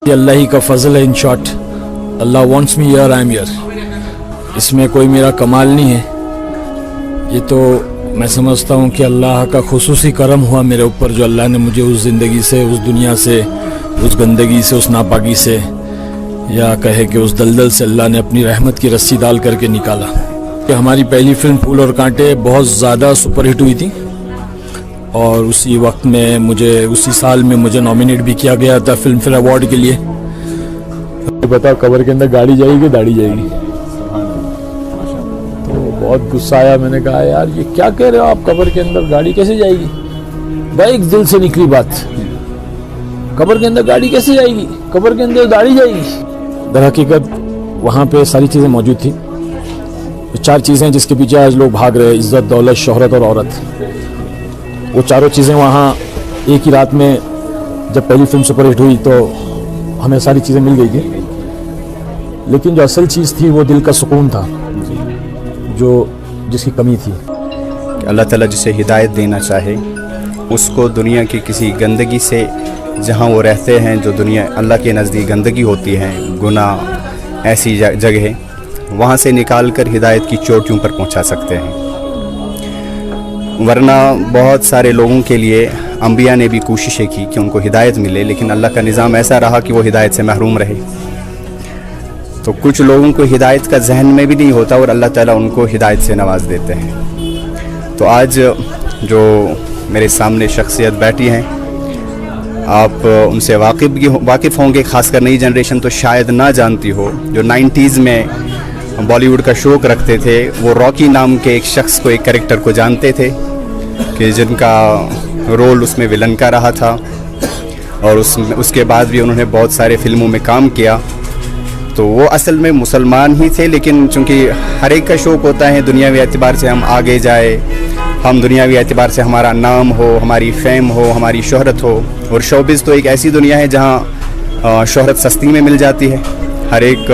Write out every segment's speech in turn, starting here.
یہ اللہ ہی کا فضل ہے. In short Allah wants me here I am here. اس میں کوئی میرا کمال نہیں ہے. یہ تو میں سمجھتا ہوں کہ اللہ کا خصوصی کرم ہوا میرے اوپر، جو اللہ نے مجھے اس زندگی سے، اس دنیا سے، اس گندگی سے، اس ناپاکی سے، یا کہے کہ اس دلدل سے اللہ نے اپنی رحمت کی رسی ڈال کر کے نکالا. کہ ہماری پہلی فلم پھول اور کانٹے بہت زیادہ سپر ہٹ ہوئی تھی، اور اسی وقت میں اسی سال میں مجھے نامینیٹ بھی کیا گیا تھا فلم فیئر ایوارڈ کے لیے. بتاؤ کور کے اندر گاڑی جائے گی داڑھی جائے گی. تو بہت غصہ آیا. میں نے کہا یار یہ کیا کہہ رہے ہو آپ، کور کے اندر گاڑی کیسے جائے گی؟ بھائی ایک دل سے نکلی بات، قبر کے اندر گاڑی کیسے جائے گی، قبر کے اندر داڑھی جائے گی. در حقیقت وہاں پہ ساری چیزیں موجود تھیں. 4 چیزیں جس کے پیچھے آج لوگ بھاگ رہے ہیں: عزت، دولت، شہرت اور عورت. وہ چاروں چیزیں وہاں ایک ہی رات میں جب پہلی فلم سپر ہٹ ہوئی تو ہمیں ساری چیزیں مل گئی تھی. لیکن جو اصل چیز تھی وہ دل کا سکون تھا، جس کی کمی تھی. کہ اللہ تعالیٰ جسے ہدایت دینا چاہے اس کو دنیا کی کسی گندگی سے، جہاں وہ رہتے ہیں، جو دنیا اللہ کے نزدیک گندگی ہوتی ہے، گناہ، ایسی جگہ، وہاں سے نکال کر ہدایت کی چوٹیوں پر پہنچا سکتے ہیں. ورنہ بہت سارے لوگوں کے لیے انبیاء نے بھی کوششیں کی کہ ان کو ہدایت ملے، لیکن اللہ کا نظام ایسا رہا کہ وہ ہدایت سے محروم رہے. تو کچھ لوگوں کو ہدایت کا ذہن میں بھی نہیں ہوتا اور اللہ تعالیٰ ان کو ہدایت سے نواز دیتے ہیں. تو آج جو میرے سامنے شخصیت بیٹھی ہیں، آپ ان سے واقف ہوں گے. خاص کر نئی جنریشن تو شاید نہ جانتی ہو. جو 90s میں بالی ووڈ کا شوق رکھتے تھے، وہ راکی نام کے ایک شخص کو، ایک کریکٹر کو جانتے تھے کہ جن کا رول اس میں ولن کا رہا تھا، اور اس کے بعد بھی انہوں نے بہت سارے فلموں میں کام کیا. تو وہ اصل میں مسلمان ہی تھے، لیکن چونکہ ہر ایک کا شوق ہوتا ہے دنیاوی اعتبار سے ہم آگے جائے، ہم دنیاوی اعتبار سے ہمارا نام ہو، ہماری فیم ہو، ہماری شہرت ہو. اور شوبز تو ایک ایسی دنیا ہے جہاں شہرت سستی میں مل جاتی ہے. ہر ایک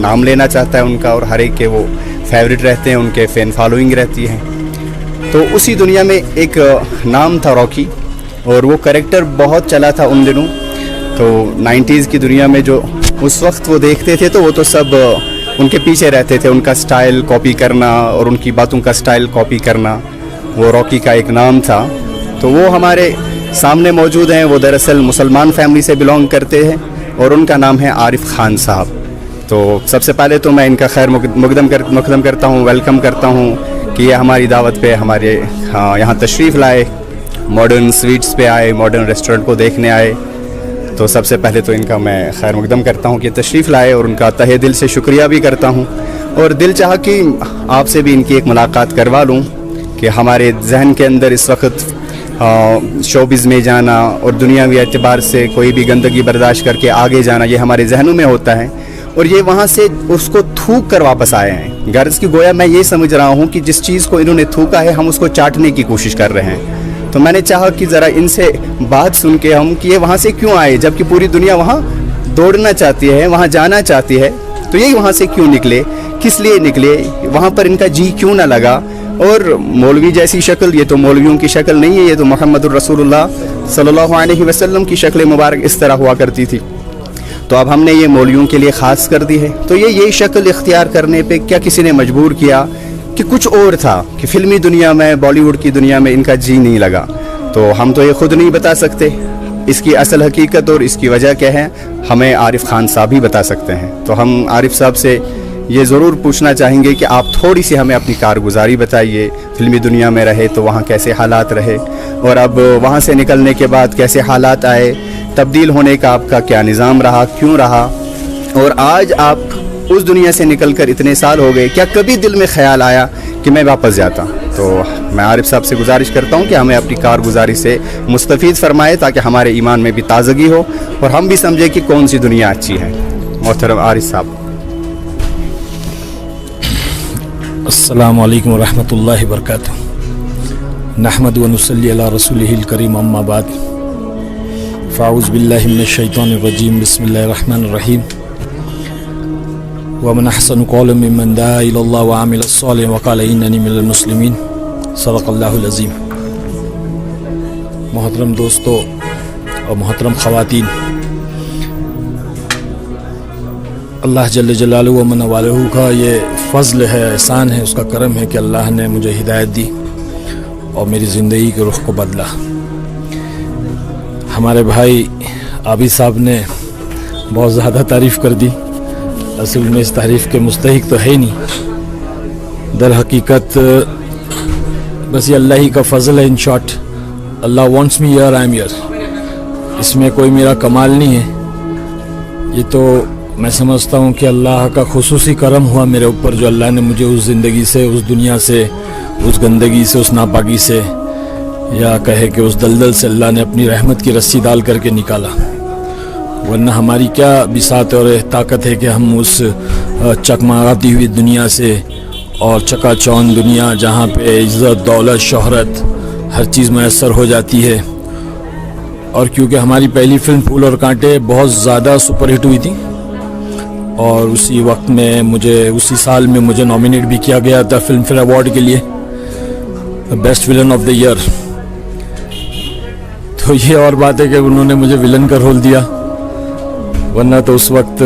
نام لینا چاہتا ہے ان کا، اور ہر ایک کے وہ فیوریٹ رہتے ہیں، ان کے فین فالوئنگ رہتی ہے. تو اسی دنیا میں ایک نام تھا راکی، اور وہ کریکٹر بہت چلا تھا ان دنوں. تو 90s کی دنیا میں جو اس وقت وہ دیکھتے تھے تو وہ تو سب ان کے پیچھے رہتے تھے، ان کا سٹائل کاپی کرنا اور ان کی باتوں کا سٹائل کاپی کرنا. وہ راکی کا ایک نام تھا. تو وہ ہمارے سامنے موجود ہیں. وہ دراصل مسلمان فیملی سے بلونگ کرتے ہیں، اور ان کا نام ہے عارف خان صاحب. تو سب سے پہلے تو میں ان کا خیر مقدم کرتا ہوں، ویلکم کرتا ہوں کہ یہ ہماری دعوت پہ ہمارے یہاں تشریف لائے، ماڈرن سویٹس پہ آئے، ماڈرن ریسٹورنٹ کو دیکھنے آئے. تو سب سے پہلے تو ان کا میں خیر مقدم کرتا ہوں کہ تشریف لائے، اور ان کا تہہ دل سے شکریہ بھی کرتا ہوں. اور دل چاہا کہ آپ سے بھی ان کی ایک ملاقات کروا لوں کہ ہمارے ذہن کے اندر اس وقت شوبز میں جانا اور دنیاوی اعتبار سے کوئی بھی گندگی برداشت کر کے آگے جانا، یہ ہمارے ذہنوں میں ہوتا ہے، اور یہ وہاں سے اس کو تھوک کر واپس آئے ہیں. غرض کی گویا میں یہ سمجھ رہا ہوں کہ جس چیز کو انہوں نے تھوکا ہے ہم اس کو چاٹنے کی کوشش کر رہے ہیں. تو میں نے چاہا کہ ذرا ان سے بات سن کے ہم کہ یہ وہاں سے کیوں آئے، جبکہ پوری دنیا وہاں دوڑنا چاہتی ہے، وہاں جانا چاہتی ہے. تو یہ وہاں سے کیوں نکلے، کس لیے نکلے، وہاں پر ان کا جی کیوں نہ لگا. اور مولوی جیسی شکل، یہ تو مولویوں کی شکل نہیں ہے، یہ تو محمد الرسول اللہ صلی اللہ علیہ وسلم کی شکل مبارک اس طرح ہوا کرتی تھی. تو اب ہم نے یہ مولویوں کے لیے خاص کر دی ہے. تو یہ شکل اختیار کرنے پہ کیا کسی نے مجبور کیا کہ کچھ اور تھا، کہ فلمی دنیا میں، بالی ووڈ کی دنیا میں ان کا جی نہیں لگا. تو ہم تو یہ خود نہیں بتا سکتے اس کی اصل حقیقت اور اس کی وجہ کیا ہے، ہمیں عارف خان صاحب ہی بتا سکتے ہیں. تو ہم عارف صاحب سے یہ ضرور پوچھنا چاہیں گے کہ آپ تھوڑی سی ہمیں اپنی کارگزاری بتائیے. فلمی دنیا میں رہے تو وہاں کیسے حالات رہے، اور اب وہاں سے نکلنے کے بعد کیسے حالات آئے، تبدیل ہونے کا آپ کا کیا نظام رہا، کیوں رہا، اور آج آپ اس دنیا سے نکل کر اتنے سال ہو گئے، کیا کبھی دل میں خیال آیا کہ میں واپس جاتا؟ تو میں عارف صاحب سے گزارش کرتا ہوں کہ ہمیں اپنی کارگزاری سے مستفید فرمائے تاکہ ہمارے ایمان میں بھی تازگی ہو اور ہم بھی سمجھے کہ کون سی دنیا اچھی ہے. محترم عارف صاحب. السلام علیکم ورحمۃ اللہ وبرکاتہ. نحمد و نصلی علی رسولہ الکریم، اما بعد، فاعوذ باللہ من الشیطان الرجیم، بسم اللہ الرحمن الرحیم. ومن احسن قولا ممن دعا الی اللہ وعمل صالحا وقال اننی من المسلمین. صدق اللہ العظیم. محترم دوستو اور محترم خواتین، اللہ جل جلالہ و من والہ کا یہ فضل ہے، احسان ہے، اس کا کرم ہے کہ اللہ نے مجھے ہدایت دی اور میری زندگی کے رخ کو بدلا۔ ہمارے بھائی عابد صاحب نے بہت زیادہ تعریف کر دی، اصل میں اس تعریف کے مستحق تو ہے ہی نہیں، در حقیقت بس یہ اللہ ہی کا فضل ہے۔ In short Allah wants me here I am here, اس میں کوئی میرا کمال نہیں ہے، یہ تو میں سمجھتا ہوں کہ اللہ کا خصوصی کرم ہوا میرے اوپر، جو اللہ نے مجھے اس زندگی سے، اس دنیا سے، اس گندگی سے، اس ناپاکی سے، یا کہے کہ اس دلدل سے اللہ نے اپنی رحمت کی رسی ڈال کر کے نکالا، ورنہ ہماری کیا بساط اور طاقت ہے کہ ہم اس چکماتی ہوئی دنیا سے اور چکا چوند دنیا جہاں پہ عزت، دولت، شہرت ہر چیز میسر ہو جاتی ہے، اور کیونکہ ہماری پہلی فلم پھول اور کانٹے بہت زیادہ سپر ہٹ ہوئی تھی، اور اسی وقت میں اسی سال میں مجھے نامینیٹ بھی کیا گیا تھا فلم فیئر ایوارڈ کے لیے best villain of the year. تو یہ اور بات ہے کہ انہوں نے مجھے ولن کا رول دیا، ورنہ تو اس وقت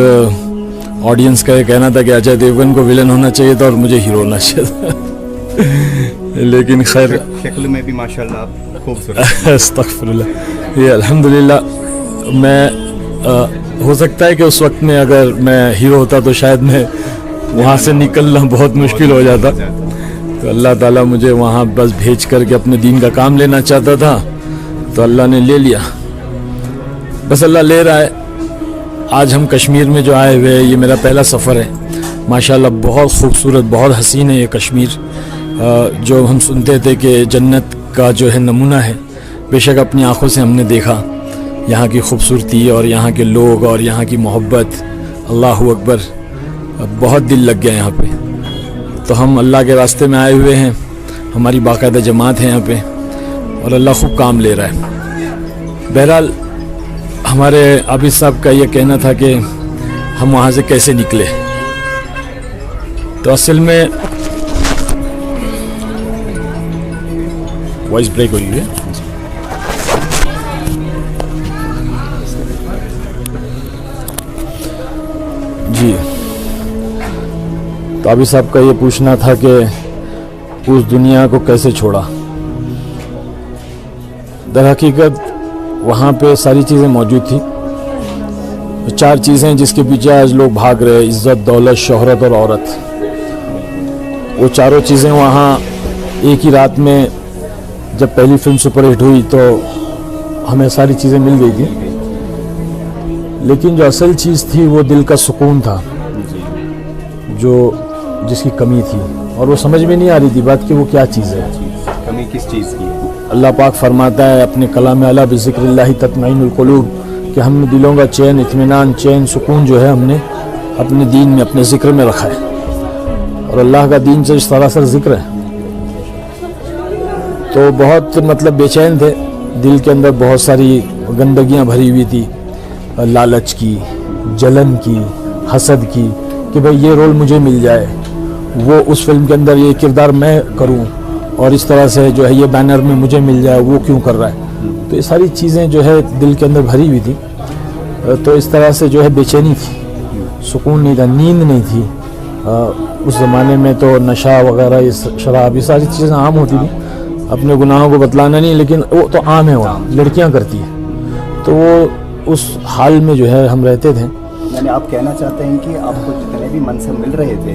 آڈینس کا یہ کہنا تھا کہ اجے دیوگن کو ولن ہونا چاہیے تھا اور مجھے ہیرو ہونا چاہیے تھا، لیکن خیر شکل میں بھی ماشاءاللہ خوبصورت۔ استغفر اللہ، یہ الحمدللہ میں ہو سکتا ہے کہ اس وقت میں اگر میں ہیرو ہوتا تو شاید میں وہاں سے نکلنا بہت مشکل ہو جاتا، تو اللہ تعالیٰ مجھے وہاں بس بھیج کر کے اپنے دین کا کام لینا چاہتا تھا، تو اللہ نے لے لیا، بس اللہ لے رہا ہے۔ آج ہم کشمیر میں جو آئے ہوئے، یہ میرا پہلا سفر ہے، ماشاءاللہ بہت خوبصورت، بہت حسین ہے یہ کشمیر، جو ہم سنتے تھے کہ جنت کا جو ہے نمونہ ہے، بے شک اپنی آنکھوں سے ہم نے دیکھا یہاں کی خوبصورتی اور یہاں کے لوگ اور یہاں کی محبت، اللہ اکبر، بہت دل لگ گیا یہاں پہ۔ تو ہم اللہ کے راستے میں آئے ہوئے ہیں، ہماری باقاعدہ جماعت ہے یہاں پہ، اور اللہ خوب کام لے رہا ہے۔ بہرحال ہمارے عابد صاحب کا یہ کہنا تھا کہ ہم وہاں سے کیسے نکلے، تو اصل میں وائس بریک ہوئی ہے۔ جی، تو عابد صاحب کا یہ پوچھنا تھا کہ اس دنیا کو کیسے چھوڑا۔ در حقیقت وہاں پہ ساری چیزیں موجود تھیں، 4 چیزیں جس کے پیچھے آج لوگ بھاگ رہے، عزت، دولت، شہرت اور عورت، وہ چاروں چیزیں وہاں ایک ہی رات میں جب پہلی فلم سپر ہٹ ہوئی تو ہمیں ساری چیزیں مل گئی تھی، لیکن جو اصل چیز تھی وہ دل کا سکون تھا، جس کی کمی تھی، اور وہ سمجھ میں نہیں آ رہی تھی بات کہ وہ کیا چیز ہے۔ کمی کس چیز کی؟ اللہ پاک فرماتا ہے اپنے کلام اعلیٰ بذکر اللہ تطمئن القلوب کہ ہم نے دلوں کا چین، اطمینان، چین، سکون جو ہے ہم نے اپنے دین میں، اپنے ذکر میں رکھا ہے، اور اللہ کا دین سے اس طرح سر ذکر ہے۔ تو بہت بے چین تھے، دل کے اندر بہت ساری گندگیاں بھری ہوئی تھی، لالچ کی، جلن کی، حسد کی، کہ بھئی یہ رول مجھے مل جائے، وہ اس فلم کے اندر یہ کردار میں کروں، اور اس طرح سے جو ہے یہ بینر میں مجھے مل جائے، وہ کیوں کر رہا ہے۔ تو یہ ساری چیزیں جو ہے دل کے اندر بھری ہوئی تھی، تو اس طرح سے جو ہے بے چینی تھی، سکون نہیں تھا، نیند نہیں تھی۔ اس زمانے میں تو نشہ وغیرہ، یہ شراب، یہ ساری چیزیں عام ہوتی تھیں، اپنے گناہوں کو بتلانا نہیں، لیکن وہ تو عام ہے، وہاں لڑکیاں کرتی ہیں، تو وہ اس حال میں جو ہے ہم رہتے تھے۔ یعنی آپ کہنا چاہتے ہیں کہ آپ کو جتنے بھی منصب مل رہے تھے،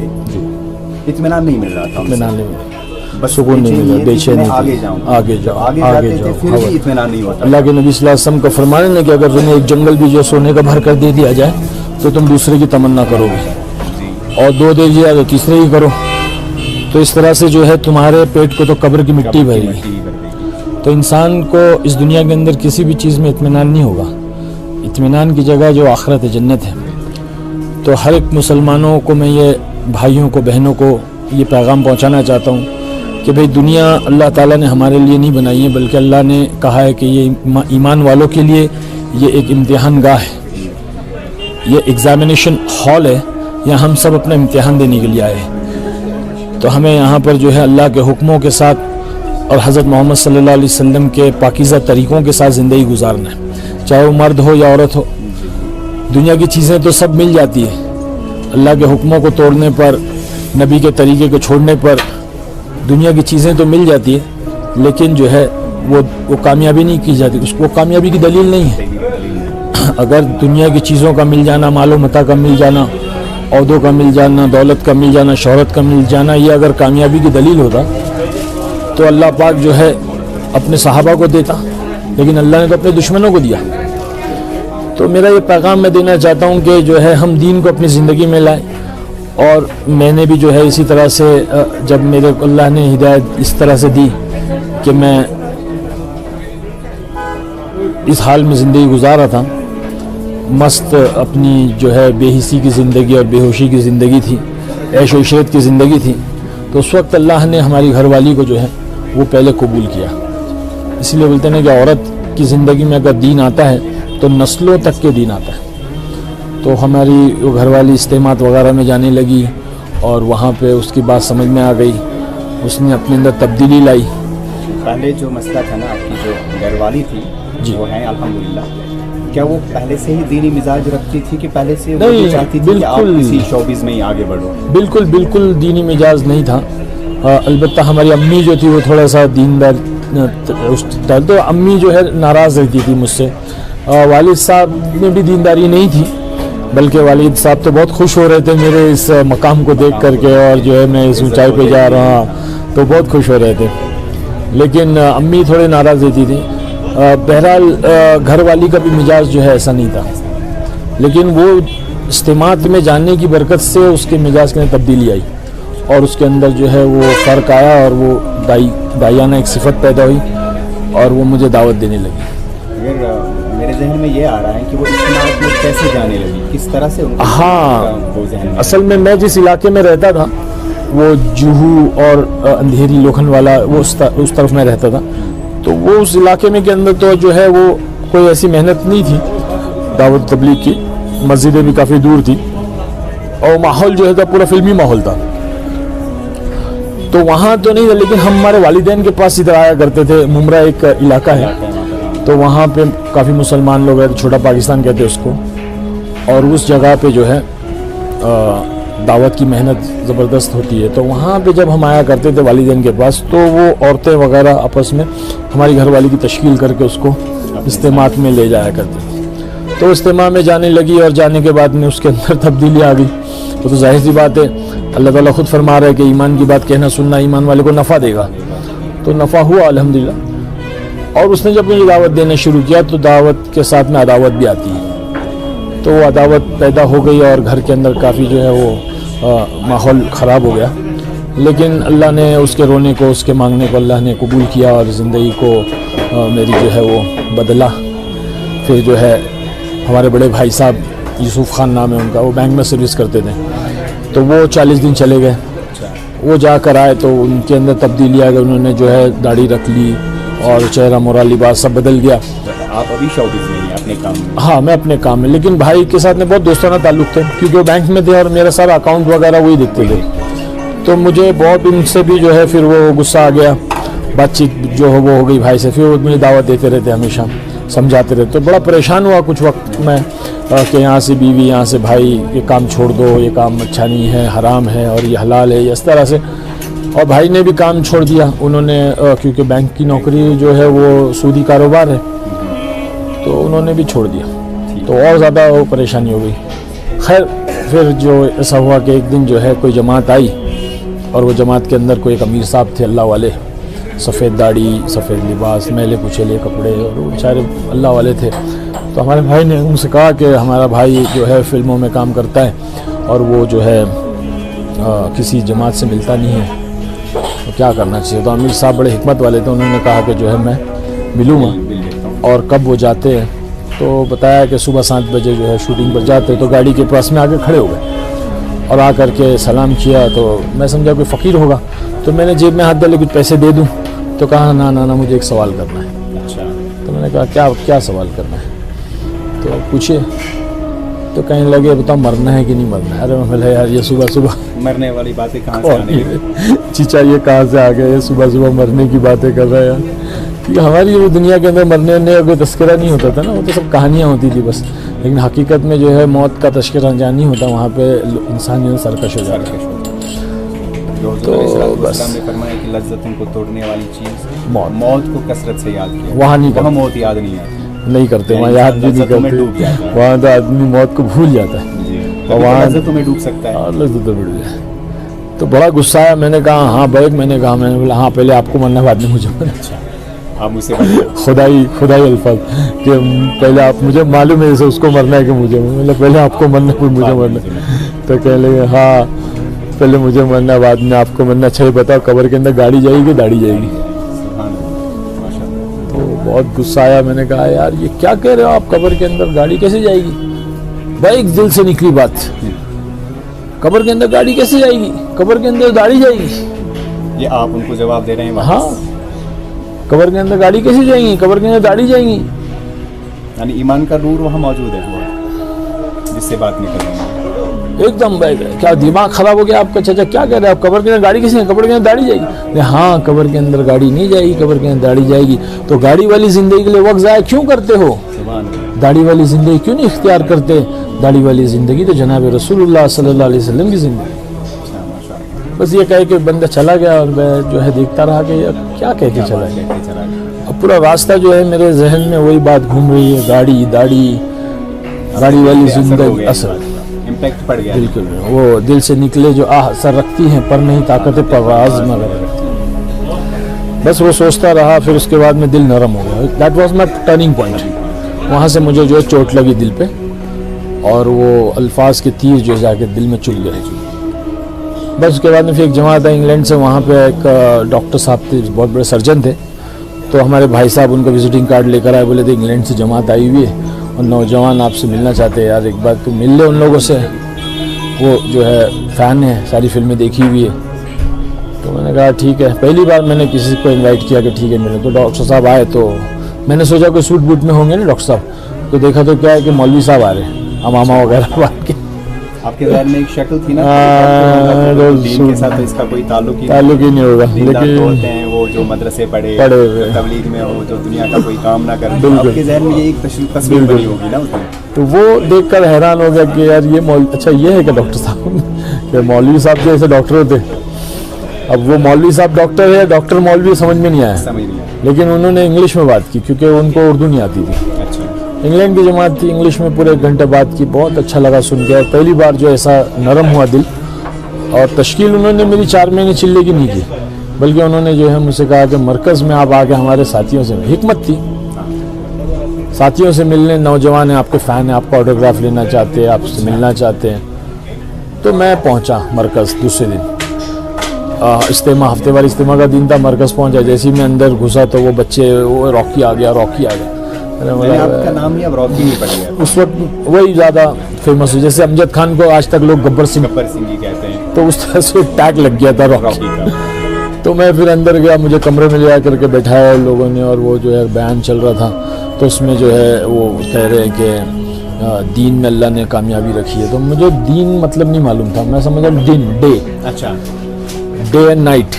اطمینان نہیں مل رہا تھا، اطمینان نہیں مل رہا، سکون نہیں مل رہا، بے چینی، آگے جاؤ، آگے جاؤ، پھر بھی اطمینان نہیں ہوتا۔ اللہ کے نبی صلی اللہ علیہ وسلم کا فرمان ہے کہ اگر تمہیں ایک جنگل بھی جو سونے کا بھر کر دے دیا جائے تو تم دوسرے کی تمنا کرو گے، اور 2 دے دیا تو تیسرے ہی کرو، تو اس طرح سے جو ہے تمہارے پیٹ کو تو قبر کی مٹی بھری گی۔ تو انسان کو اس دنیا کے اندر کسی بھی چیز میں اطمینان نہیں ہوگا، اطمینان کی جگہ جو آخرت ہے، جنت ہے۔ تو ہر ایک مسلمانوں کو میں یہ بھائیوں کو، بہنوں کو یہ پیغام پہنچانا چاہتا ہوں کہ بھئی دنیا اللہ تعالیٰ نے ہمارے لیے نہیں بنائی ہے، بلکہ اللہ نے کہا ہے کہ یہ ایمان والوں کے لیے یہ ایک امتحان گاہ ہے، یہ ایگزامینیشن ہال ہے، یہاں ہم سب اپنا امتحان دینے کے لیے آئے ہیں۔ تو ہمیں یہاں پر جو ہے اللہ کے حکموں کے ساتھ اور حضرت محمد صلی اللہ علیہ وسلم کے پاکیزہ طریقوں کے ساتھ زندگی گزارنا ہے، چاہے وہ مرد ہو یا عورت ہو۔ دنیا کی چیزیں تو سب مل جاتی ہیں، اللہ کے حکموں کو توڑنے پر, نبی کے طریقے کو چھوڑنے پر دنیا کی چیزیں تو مل جاتی ہے, لیکن جو ہے وہ کامیابی نہیں کی جاتی, اس کو کامیابی کی دلیل نہیں ہے. اگر دنیا کی چیزوں کا مل جانا, مال و متاع کا مل جانا, عہدوں کا مل جانا, دولت کا مل جانا, شہرت کا مل جانا, یہ اگر کامیابی کی دلیل ہوتا تو اللہ پاک جو ہے اپنے صحابہ کو دیتا, لیکن اللہ نے تو اپنے دشمنوں کو دیا. تو میرا یہ پیغام میں دینا چاہتا ہوں کہ جو ہے ہم دین کو اپنی زندگی میں لائیں. اور میں نے بھی جو ہے اسی طرح سے, جب میرے اللہ نے ہدایت اس طرح سے دی کہ میں اس حال میں زندگی گزارا تھا, مست اپنی جو ہے بے حسی کی زندگی اور بے ہوشی کی زندگی تھی, عیش و عشرت کی زندگی تھی, تو اس وقت اللہ نے ہماری گھر والی کو جو ہے وہ پہلے قبول کیا. اس لیے بولتے ہیں کہ عورت کی زندگی میں اگر دین آتا ہے تو نسلوں تک کے دین آتا ہے. تو ہماری وہ گھر والی اجتماعات وغیرہ میں جانے لگی, اور وہاں پہ اس کی بات سمجھ میں آ گئی, اس نے اپنے اندر تبدیلی لائی. پہلے جو مسئلہ تھا نا, آپ کی جو گھر والی تھی جی, وہ ہیں الحمدللہ, کیا وہ پہلے سے ہی دینی مزاج رکھتی تھی کہ پہلے سے وہ نہیں, چاہتی تھی کہ آپ اسی شوبز میں ہی آگے بڑھو؟ بالکل دینی مزاج نہیں تھا. البتہ ہماری امی جو تھی وہ تھوڑا سا دیندار, تو امی جو ہے ناراض رہتی تھی مجھ سے. والد صاحب میں بھی دینداری نہیں تھی, بلکہ والد صاحب تو بہت خوش ہو رہے تھے میرے اس مقام کو دیکھ کر کے, اور جو ہے میں اس اونچائی پہ جا رہا ہوں تو بہت خوش ہو رہے تھے, لیکن امی تھوڑے ناراض رہتی تھی. بہرحال گھر والی کا بھی مزاج جو ہے ایسا نہیں تھا, لیکن وہ اجتماعات میں جاننے کی برکت سے اس کے مزاج میں تبدیلی آئی, اور اس کے اندر جو ہے وہ فرق آیا, اور وہ دائیانہ ایک صفت پیدا ہوئی, اور وہ مجھے دعوت دینے لگی. میرے ذہن میں یہ آ رہا ہے کہ وہ اجتماعات میں کیسے جانے لگی, کس طرح سے ان کو وہ ذہن میں؟ اصل میں جس علاقے میں رہتا تھا وہ جوہو اور اندھیری لوکھن والا, وہ اس طرف میں رہتا تھا, تو وہ اس علاقے میں کے اندر تو جو ہے وہ کوئی ایسی محنت نہیں تھی دعوت تبلیغ کی, مسجدیں بھی کافی دور تھی, اور ماحول جو ہے پورا فلمی ماحول تھا. تو وہاں تو نہیں تھا, لیکن ہم ہمارے والدین کے پاس ادھر آیا کرتے تھے. ممرہ ایک علاقہ ہے, تو وہاں پہ کافی مسلمان لوگ رہتے, چھوٹا پاکستان کہتے ہیں اس کو, اور اس جگہ پہ جو ہے دعوت کی محنت زبردست ہوتی ہے. تو وہاں پہ جب ہم آیا کرتے تھے والدین کے پاس, تو وہ عورتیں وغیرہ آپس میں ہماری گھر والی کی تشکیل کر کے اس کو اجتماعات میں لے جایا کرتے تھے. تو اجتماع میں جانے لگی, اور جانے کے بعد میں اس کے اندر تبدیلی آ گئی. وہ تو ظاہر سی بات ہے, اللہ تعالیٰ خود فرما رہا ہے کہ ایمان کی بات کہنا سننا ایمان والے کو نفع دے گا. تو نفع ہوا الحمدللہ. اور اس نے جب مجھے دعوت دینا شروع کیا تو دعوت کے ساتھ میں عداوت بھی آتی ہے, تو وہ عداوت پیدا ہو گئی, اور گھر کے اندر کافی جو ہے وہ ماحول خراب ہو گیا. لیکن اللہ نے اس کے رونے کو, اس کے مانگنے کو اللہ نے قبول کیا, اور زندگی کو میری جو ہے وہ بدلا. پھر جو ہے ہمارے بڑے بھائی صاحب, یوسف خان نام ہے ان کا, وہ بینک میں سروس کرتے تھے, تو وہ 40 دن چلے گئے. وہ جا کر آئے تو ان کے اندر تبدیلی آ گئی, انہوں نے جو ہے داڑھی رکھ لی, اور چہرہ مورا لباس سب بدل گیا. آپ ابھی شوبز میں ہیں اپنے کام میں؟ ہاں, میں اپنے کام میں, لیکن بھائی کے ساتھ میں بہت دوستانہ تعلق تھے, کیونکہ وہ بینک میں تھے اور میرا سارا اکاؤنٹ وغیرہ وہی دیکھتے تھے. تو مجھے بہت ان سے بھی جو ہے پھر وہ غصہ آ گیا, بات چیت جو وہ ہو گئی بھائی سے. پھر وہ مجھے دعوت دیتے رہتے, ہمیشہ سمجھاتے رہتے. تو بڑا پریشان ہوا کچھ وقت میں کہ یہاں سے بیوی, یہاں سے بھائی, یہ کام چھوڑ دو, یہ کام اچھا نہیں ہے, حرام ہے, اور یہ حلال ہے, اس طرح سے. اور بھائی نے بھی کام چھوڑ دیا, انہوں نے, کیونکہ بینک کی نوکری جو ہے وہ سودی کاروبار ہے, تو انہوں نے بھی چھوڑ دیا. تو اور زیادہ وہ پریشانی ہو گئی. خیر پھر جو ایسا ہوا کہ ایک دن جو ہے کوئی جماعت آئی, اور وہ جماعت کے اندر کوئی ایک امیر صاحب تھے اللہ والے, سفید داڑھی, سفید لباس, میلے کچیلے کپڑے, اور وہ بیچارے اللہ والے تھے. تو ہمارے بھائی نے ان سے کہا کہ ہمارا بھائی جو ہے فلموں میں کام کرتا ہے, اور وہ جو ہے کسی جماعت سے ملتا نہیں ہے, تو کیا کرنا چاہیے. تو امیر صاحب بڑے حکمت والے تھے, انہوں نے کہا کہ جو ہے میں ملوں گا. اور کب وہ جاتے ہیں تو بتایا کہ صبح 7 بجے جو ہے شوٹنگ پر جاتے. تو گاڑی کے پاس میں آ کے کھڑے ہو گئے, اور آ کر کے سلام کیا. تو میں سمجھا کوئی فقیر ہوگا, تو میں نے جیب میں ہاتھ ڈالے کچھ پیسے دے دوں. تو کہا نا مجھے ایک سوال کرنا ہے. تو میں نے کہا کیا سوال کرنا ہے, تو پوچھے. تو کہنے لگے بتاؤ مرنا ہے کہ نہیں مرنا ہے. ارے میں بولے یار یہ صبح مرنے والی باتیں کہاں سے آنے لگی؟ چیچا یہ کہاں سے آ گئے, صبح مرنے کی باتیں کر رہے ہیں. کیونکہ ہماری وہ دنیا کے اندر مرنے کا کوئی تذکرہ نہیں ہوتا تھا نا, وہ تو سب کہانیاں ہوتی تھی بس, لیکن حقیقت میں جو ہے موت کا تذکرہ جان نہیں ہوتا, وہاں پہ انسان جو سرکش ہو جاتا ہے. تو بس نے فرمایا کہ لذت ان کو توڑنے والی چیز موت کو کثرت سے یاد کیا, وہاں نہیں وہاں موت یاد نہیں آتی, نہیں کرتے, وہاں یاد بھی نہیں کرتے, وہاں تو آدمی موت کو بھول جاتا ہے, اور وہاں لذتوں میں ڈوب سکتا ہے. لذتوں میں ڈوب جائے. تو بڑا غصہ آیا, میں نے کہا ہاں بیگ, میں نے بولا ہاں پہلے آپ کو مرنا بعد میں مجھے مرنا. اچھا, آپ مجھ سے خدائی الفاظ کہ پہلے آپ, مجھے معلوم ہے جیسے اس کو مرنا ہے کہ مجھے, مطلب پہلے آپ کو مرنا پھر مجھے مرنا. تو کہنے لگے ہاں پہلے مجھے مرنا بعد میں آپ کو مرنا. اچھا یہ بتاؤ قبر کے اندر گاڑی جائے گی داڑھی جائے گی؟ تو بہت غصہ آیا, میں نے کہا یار یہ کیا کہہ رہے ہو آپ, قبر کے اندر گاڑی کیسے جائے گی؟ بھائی ایک دل سے نکلی بات, قبر کے اندر گاڑی کیسے جائے گی, قبر کے اندر داڑھی جائے گی. یہ آپ ان کو جواب دے رہے ہیں؟ ہاں, قبر کے اندر گاڑی کیسے جائیں گی, قبر کے اندر داڑھی جائیں گی. یعنی ایمان کا نور وہاں موجود ہے جس سے بات نہیں کر رہے ہیں. ایک دم بیٹھ گئے, کیا دماغ خراب ہو گیا آپ کا, چچا کیا کہہ رہے ہیں آپ, قبر کے اندر گاڑی کیسے, قبر کے اندر داڑھی جائے گی؟ ہاں قبر کے اندر گاڑی نہیں جائے گی, قبر کے اندر داڑھی جائے گی. تو گاڑی والی زندگی کے لیے وقت ضائع کیوں کرتے ہو, داڑھی والی زندگی کیوں نہیں اختیار کرتے؟ داڑھی والی زندگی تو جناب رسول اللہ صلی اللہ علیہ وسلم کی زندگی. بس یہ کہے کہ بندہ چلا گیا, اور میں جو ہے دیکھتا رہا کہ کیا کہہ کے چلا گیا. اب پورا راستہ جو ہے میرے ذہن میں وہی بات گھوم رہی ہے, گاڑی والی زندگی اثر امپیکٹ پڑ گیا. بالکل, وہ دل سے نکلے جو اثر رکھتی ہیں پر نہیں طاقت پرواز مگر رکھتی ہیں. بس وہ سوچتا رہا, پھر اس کے بعد میں دل نرم ہو گیا. That was my turning point. وہاں سے مجھے جو ہے چوٹ لگی دل پہ, اور وہ الفاظ کے تیر جو جا کے دل میں چل گئے. بس اس کے بعد میں پھر ایک جماعت آئی انگلینڈ سے, وہاں پہ ایک ڈاکٹر صاحب تھے, بہت بڑے سرجن تھے. تو ہمارے بھائی صاحب ان کا وزٹنگ کارڈ لے کر آئے, بولے تھے انگلینڈ سے جماعت آئی ہوئی ہے اور نوجوان آپ سے ملنا چاہتے ہیں, یار ایک بار تو مل لے ان لوگوں سے, وہ جو ہے فین ہے, ساری فلمیں دیکھی ہوئی ہے. تو میں نے کہا ٹھیک ہے, پہلی بار میں نے کسی کو انوائٹ کیا کہ ٹھیک ہے ملے. تو ڈاکٹر صاحب آئے, تو میں نے سوچا کوئی سوٹ بوٹ میں ہوں گے نا ڈاکٹر صاحب, تو دیکھا تو کیا ہے کہ مولوی صاحب آ رہے ہیں, امامہ وغیرہ بات کے. آپ کے ذہن میں ایک شکل تھی نا, دین کے ساتھ اس کا کوئی تعلق ہی نہیں ہوگا, لیکن ہوتے ہیں وہ جو مدرسے پڑھے تبلیغ میں ہو, جو دنیا کا کوئی کام نہ کرے, آپ کے ذہن میں یہ ایک تصویر بنی ہوگی نا. تو وہ دیکھ کر حیران ہو گیا کہ یار یہ اچھا یہ ہے کہ ڈاکٹر صاحب, کہ مولوی صاحب جیسے ڈاکٹر ہوتے. اب وہ مولوی صاحب ڈاکٹر ہے, ڈاکٹر مولوی سمجھ میں نہیں آیا, لیکن انہوں نے انگلش میں بات کی کیونکہ ان کو اردو نہیں آتی تھی. انگلینڈ کی جماعت تھی, انگلش میں پورے 1 گھنٹے بات کی, بہت اچھا لگا سن کے. پہلی بار جو ایسا نرم ہوا دل, اور تشکیل انہوں نے میری 4 مہینے چلے کی نہیں کی, بلکہ انہوں نے جو ہے مجھ سے کہا کہ مرکز میں آپ آ کے ہمارے ساتھیوں سے, حکمت تھی, ساتھیوں سے ملنے, نوجوان ہیں آپ کے فین ہیں, آپ کا آٹوگراف لینا چاہتے ہیں, آپ سے ملنا چاہتے ہیں. تو میں پہنچا مرکز دوسرے دن, اجتماع, ہفتے وار اجتماع کا دن تھا. مرکز پہنچا, جیسے ہی میں اندر گھسا تو وہ بچے, وہ راکی آ گیا. آپ کا نام ہی اب راکی نہیں پڑ گیا. اس وقت وہی زیادہ فیمس ہو, جیسے امجد خان کو آج تک لوگ گبر سنگھ ہی کہتے ہیں, تو اس طرح سے ٹیگ لگ گیا تھا راکی کا. تو میں پھر اندر گیا, مجھے کمرے میں لے آ کر کے بٹھایا لوگوں نے, اور وہ جو ہے بیان چل رہا تھا. تو اس میں جو ہے وہ کہہ رہے ہیں کہ دین میں اللہ نے کامیابی رکھی ہے. تو مجھے دین مطلب نہیں معلوم تھا, میں سمجھا دن, ڈے. اچھا, ڈے اینڈ نائٹ.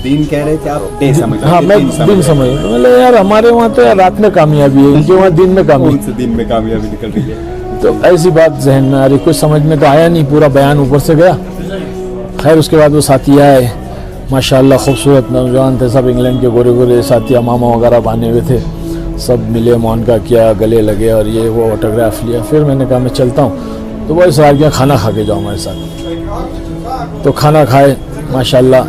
دین کہہ رہے تھے آپ, ڈے سمجھ. ہاں میں دن سمجھ, میں یار ہمارے وہاں تو رات میں کامیابی ہے, ان کے وہاں دن میں کامیابی نکل رہی ہے. تو ایسی بات ذہن میں آ رہی, کچھ سمجھ میں تو آیا نہیں, پورا بیان اوپر سے گیا. خیر اس کے بعد وہ ساتھی آئے, ماشاءاللہ خوبصورت نوجوان تھے سب, انگلینڈ کے گورے گورے ساتھی, امامہ وغیرہ بانے ہوئے تھے. سب ملے, معانقہ کیا, گلے لگے, اور یہ وہ آٹوگراف لیا. پھر میں نے کہا میں چلتا ہوں. تو وہ اصرار کیا کھانا کھا کے جاؤ ہمارے ساتھ. تو کھانا کھائے ماشاءاللہ.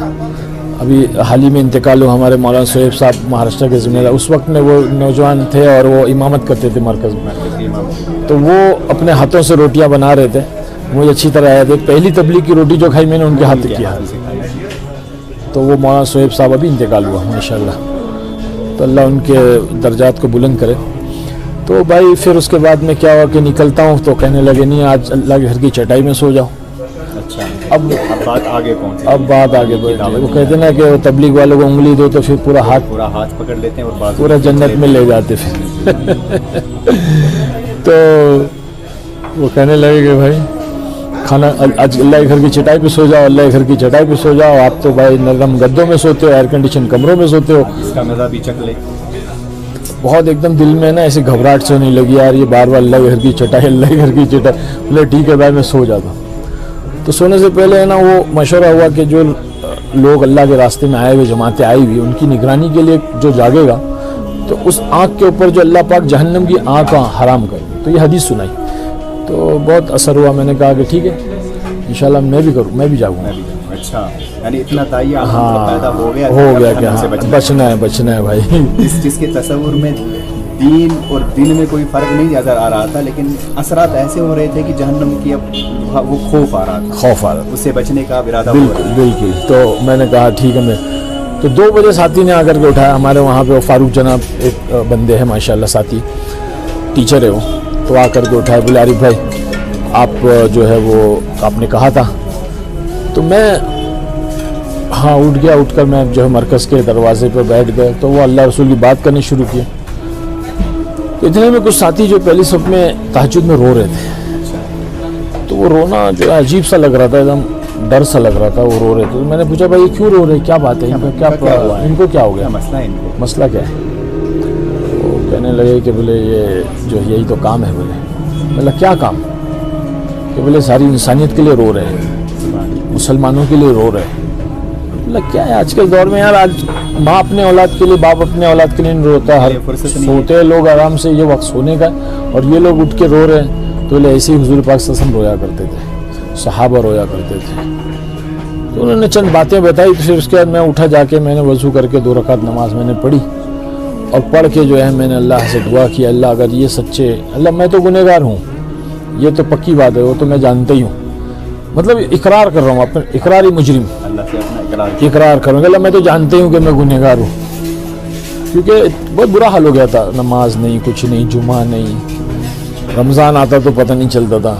ابھی حال ہی میں انتقال ہوا ہمارے مولانا سہیب صاحب مہاراشٹر کے ذمہ دار. اس وقت میں وہ نوجوان تھے اور وہ امامت کرتے تھے مرکز میں. تو وہ اپنے ہاتھوں سے روٹیاں بنا رہے تھے, مجھے اچھی طرح یاد ہے. پہلی تبلیغ کی روٹی جو کھائی میں نے ان کے ہاتھ کیا. تو وہ مولانا سہیب صاحب ابھی انتقال ہوا ماشاءاللہ. تو اللہ ان کے درجات کو بلند کرے. تو بھائی پھر اس کے بعد میں کیا ہوا کہ نکلتا ہوں تو کہنے لگے نہیں آج اللہ کے گھر کی چٹائی میں سو جاؤ. اب بات آگے پہنچی, اب بات آگے بڑھی. وہ کہتے نا کہ تبلیغ والوں کو انگلی دو تو پھر پورا ہاتھ پکڑ لیتے ہیں اور پورا جنت میں لے جاتے پھر. تو وہ کہنے لگے کہ بھائی کھانا آج اللہ کے گھر کی چٹائی پہ سو جاؤ، اللہ کے گھر کی چٹائی پہ سو جاؤ. آپ تو بھائی نرم گدوں میں سوتے ہو، ایئر کنڈیشن کمروں میں سوتے ہو. اس کا مزہ بھی چکھ لے. بہت ایک دم دل میں نا ایسی گھبراہٹ سے نہیں لگی یار یہ بار بار اللہ کے گھر کی چٹائی، اللہ کے گھر کی چٹائی. بولے ٹھیک ہے بھائی میں سو جاتا ہوں. تو سونے سے پہلے ہے نا وہ مشورہ ہوا کہ جو لوگ اللہ کے راستے میں آئے ہوئے، جماعتیں آئی ہوئی، ان کی نگرانی کے لیے جو جاگے گا تو اس آنکھ کے اوپر جو اللہ پاک جہنم کی آنکھ حرام کرے. تو یہ حدیث سنائی تو بہت اثر ہوا. میں نے کہا کہ ٹھیک ہے انشاءاللہ میں بھی کروں، میں بھی جاگوں گا. اچھا یعنی اتنا تعیہ ہاں پیدا ہو گیا کہ ہاں بچنا ہے بھائی. جس کے تصور میں دین اور دن میں کوئی فرق نہیں نظر آ رہا تھا، لیکن اثرات ایسے ہو رہے تھے کہ جہنم کی اب وہ خوف آ رہا تھا، اس سے بچنے کا ارادہ ہو رہا ہے. بالکل. تو میں نے کہا ٹھیک ہے. میں تو 2 بجے ساتھی نے آ کر کے اٹھایا. ہمارے وہاں پہ فاروق جناب ایک بندے ہیں ماشاءاللہ، ساتھی ٹیچر ہے وہ. تو آ کر کے اٹھایا، بولے عارف بھائی آپ جو ہے وہ آپ نے کہا تھا. تو میں ہاں اٹھ گیا. اٹھ کر میں جو ہے مرکز کے دروازے پہ بیٹھ گئے. تو وہ اللہ رسول کی بات کرنی شروع کی. اتنے میں کچھ ساتھی جو پہلی صف میں تہجد میں رو رہے تھے، تو وہ رونا جو ہے عجیب سا لگ رہا تھا، ایک دم ڈر سا لگ رہا تھا. وہ رو رہے تھے. میں نے پوچھا بھائی یہ کیوں رو رہے، کیا بات ہے، ان کو کیا ہو گیا، مسئلہ کیا ہے. وہ کہنے لگے کہ بولے یہ جو یہی تو کام ہے. بولے کیا کام؟ کہ بولے ساری انسانیت کے لیے رو رہے ہیں، مسلمانوں کے لیے رو رہے ہیں. کیا ہے آج کے دور میں یار، آج ماں اپنے اولاد کے لیے، باپ اپنے اولاد کے لیے نہیں روتا. ہر سوتے ہیں لوگ آرام سے، یہ وقت سونے کا، اور یہ لوگ اٹھ کے رو رہے ہیں. تو ایسے ہی حضور پاک صلی اللہ علیہ وسلم رویا کرتے تھے، صحابہ رویا کرتے تھے. تو انہوں نے چند باتیں بتائی. تو پھر اس کے بعد میں اٹھا، جا کے میں نے وضو کر کے 2 رکعت نماز میں نے پڑھی. اور پڑھ کے جو ہے میں نے اللہ سے دعا کی، اللہ اگر یہ سچے، اللہ میں تو گنہگار ہوں، یہ تو پکی بات ہے، وہ تو میں جانتا ہی ہوں. مطلب اقرار کر رہا ہوں، اپنا اقراری مجرم اقرار کروں گا. اللہ میں تو جانتے ہوں کہ میں گنہگار ہوں. کیونکہ بہت برا حال ہو گیا تھا، نماز نہیں، کچھ نہیں، جمعہ نہیں، رمضان آتا تو پتہ نہیں چلتا تھا.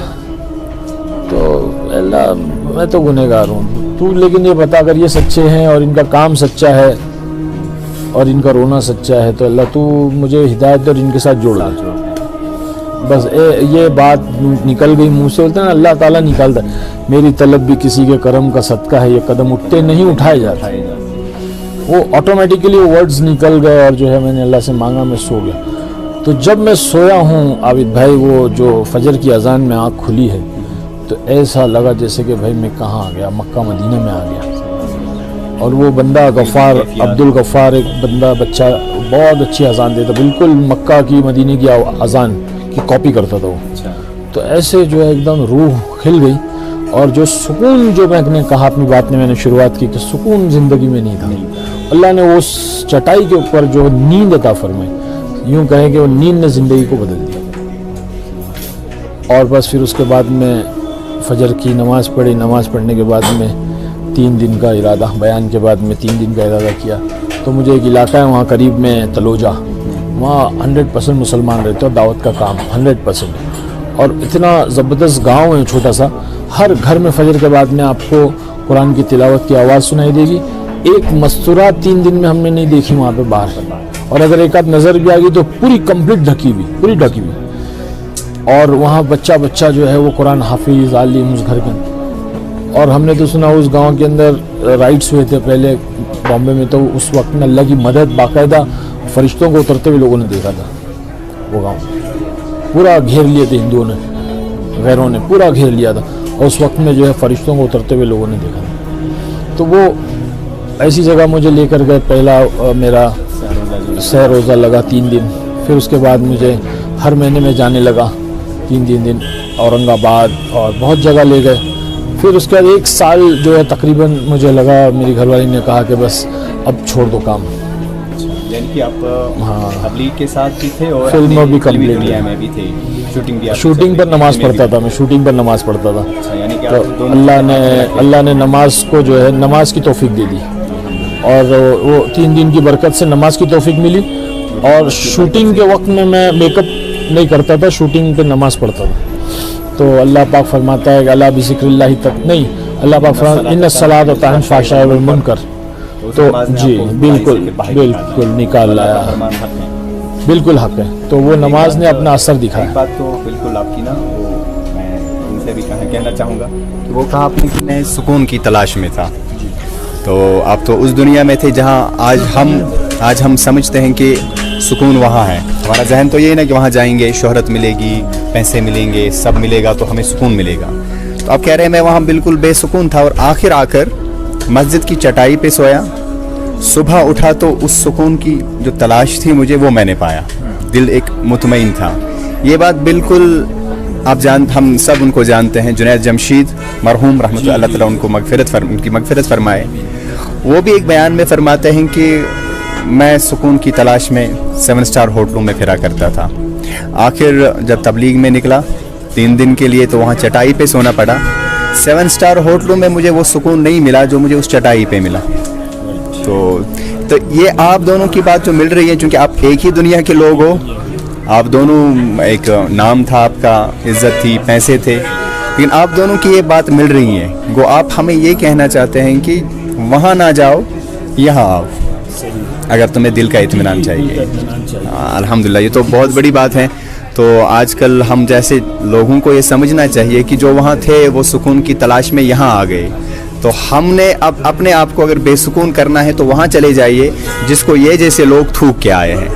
تو اللہ میں تو گنہگار ہوں، تو لیکن یہ بتا اگر یہ سچے ہیں اور ان کا کام سچا ہے اور ان کا رونا سچا ہے تو اللہ تو مجھے ہدایت اور ان کے ساتھ جوڑ. بس یہ بات نکل گئی منہ سے. بولتے ہیں نا اللہ تعالیٰ نکالتا ہے. میری طلب بھی کسی کے کرم کا صدقہ ہے، یہ قدم اٹھتے نہیں اٹھائے جاتے. وہ آٹومیٹیکلی ورڈز نکل گئے اور جو ہے میں نے اللہ سے مانگا، میں سو گیا. تو جب میں سویا ہوں عابد بھائی، وہ جو فجر کی اذان میں آنکھ کھلی ہے تو ایسا لگا جیسے کہ بھائی میں کہاں آ گیا، مکہ مدینہ میں آ گیا. اور وہ بندہ غفار، عبد الغفار ایک بندہ بچہ بہت اچھی اذان دیتا، بالکل مکہ کی مدینہ کی اذان کی کاپی کرتا تھا وہ. تو ایسے جو ہے ایک دم روح کھل گئی. اور جو سکون جو میں نے کہا اپنی بات میں نے شروعات کی کہ سکون زندگی میں نہیں تھا، اللہ نے اس چٹائی کے اوپر جو نیند عطا فرمائی، یوں کہیں کہ وہ نیند نے زندگی کو بدل دیا. اور بس پھر اس کے بعد میں فجر کی نماز پڑھی. نماز پڑھنے کے بعد میں 3 دن کا ارادہ، بیان کے بعد میں 3 دن کا ارادہ کیا. تو مجھے ایک علاقہ ہے وہاں قریب میں تلوجہ، وہاں 100% مسلمان رہتے ہیں، دعوت کا کام 100%. اور اتنا زبردست گاؤں ہے چھوٹا سا، ہر گھر میں فجر کے بعد میں آپ کو قرآن کی تلاوت کی آواز سنائی دے گی. ایک مستورات 3 دن میں ہم نے نہیں دیکھی وہاں پہ باہر. اور اگر ایک آدھ نظر بھی آ گئی تو پوری کمپلیٹ ڈھکی ہوئی. اور وہاں بچہ جو ہے وہ قرآن حافظ عالم اس گھر کے. اور ہم نے تو سنا اس گاؤں کے اندر رائٹس ہوئے تھے پہلے بامبے میں، تو اس وقت میں اللہ کی مدد باقاعدہ فرشتوں کو اترتے ہوئے لوگوں نے دیکھا تھا. وہ گاؤں پورا گھیر لیے تھے ہندوؤں نے، غیروں نے پورا گھیر لیا تھا. اور اس وقت میں جو ہے فرشتوں کو اترتے ہوئے لوگوں نے دیکھا تھا. تو وہ ایسی جگہ مجھے لے کر گئے. پہلا میرا سہ روزہ لگا 3 دن. پھر اس کے بعد مجھے ہر مہینے میں جانے لگا 3 دن اورنگ آباد اور بہت جگہ لے گئے. پھر اس کے بعد 1 سال جو ہے تقریباً مجھے لگا، میری گھر والی نے کہا کہ بس اب چھوڑ دو کام. یعنی کہ آپ تبلیغ کے ساتھ بھی تھے اور فلموں بھی کمپلیٹ میں بھی تھے، شوٹنگ پر نماز پڑھتا تھا میں، شوٹنگ پر نماز پڑھتا تھا. تو اللہ نے نماز کو جو ہے نماز کی توفیق دے دی. اور وہ 3 دن کی برکت سے نماز کی توفیق ملی. اور شوٹنگ کے وقت میں میک اپ نہیں کرتا تھا، شوٹنگ پہ نماز پڑھتا تھا. تو اللہ پاک فرماتا ہے کہ اللہ بذکر اللہ تک نہیں، اللہ پاک فرماتا ہے ان الصلاۃ تنہی عن الفحشاء والمنکر. تو جی بالکل نکال لایا، بالکل حق ہے. تو وہ نماز نے اپنا اثر دکھایا. بات تو بالکل آپ کی نا، وہ میں ان سے بھی کہنا چاہوں گا کہ وہ کہا آپ نے کہ میں سکون کی تلاش میں تھا. تو آپ تو اس دنیا میں تھے جہاں آج ہم سمجھتے ہیں کہ سکون وہاں ہے. ہمارا ذہن تو یہ ہے نا کہ وہاں جائیں گے شہرت ملے گی, پیسے ملیں گے, سب ملے گا تو ہمیں سکون ملے گا. تو آپ کہہ رہے ہیں میں وہاں بالکل بے سکون تھا, اور آخر آ کر مسجد کی چٹائی پہ سویا, صبح اٹھا تو اس سکون کی جو تلاش تھی مجھے وہ میں نے پایا, دل ایک مطمئن تھا. یہ بات بالکل ہم سب ان کو جانتے ہیں, جنید جمشید مرحوم رحمۃ اللہ تعالیٰ ان کی مغفرت فرمائے. وہ بھی ایک بیان میں فرماتے ہیں کہ میں سکون کی تلاش میں 7 اسٹار ہوٹلوں میں پھرا کرتا تھا. آخر جب تبلیغ میں نکلا 3 دن کے لیے تو وہاں چٹائی پہ سونا پڑا. 7 اسٹار ہوٹلوں میں مجھے وہ سکون نہیں ملا جو مجھے اس چٹائی پہ ملا. تو یہ آپ دونوں کی بات جو مل رہی ہے, چونکہ آپ ایک ہی دنیا کے لوگ ہو, آپ دونوں, ایک نام تھا آپ کا, عزت تھی, پیسے تھے, لیکن آپ دونوں کی یہ بات مل رہی ہے. گو آپ ہمیں یہ کہنا چاہتے ہیں کہ وہاں نہ جاؤ, یہاں آؤ اگر تمہیں دل کا اطمینان چاہیے. الحمدللہ, یہ تو بہت بڑی بات ہے. تو آج کل ہم جیسے لوگوں کو یہ سمجھنا چاہیے کہ جو وہاں تھے وہ سکون کی تلاش میں یہاں آ گئے. تو ہم نے اب اپنے آپ کو اگر بے سکون کرنا ہے تو وہاں چلے جائیے جس کو یہ جیسے لوگ تھوک کے آئے ہیں.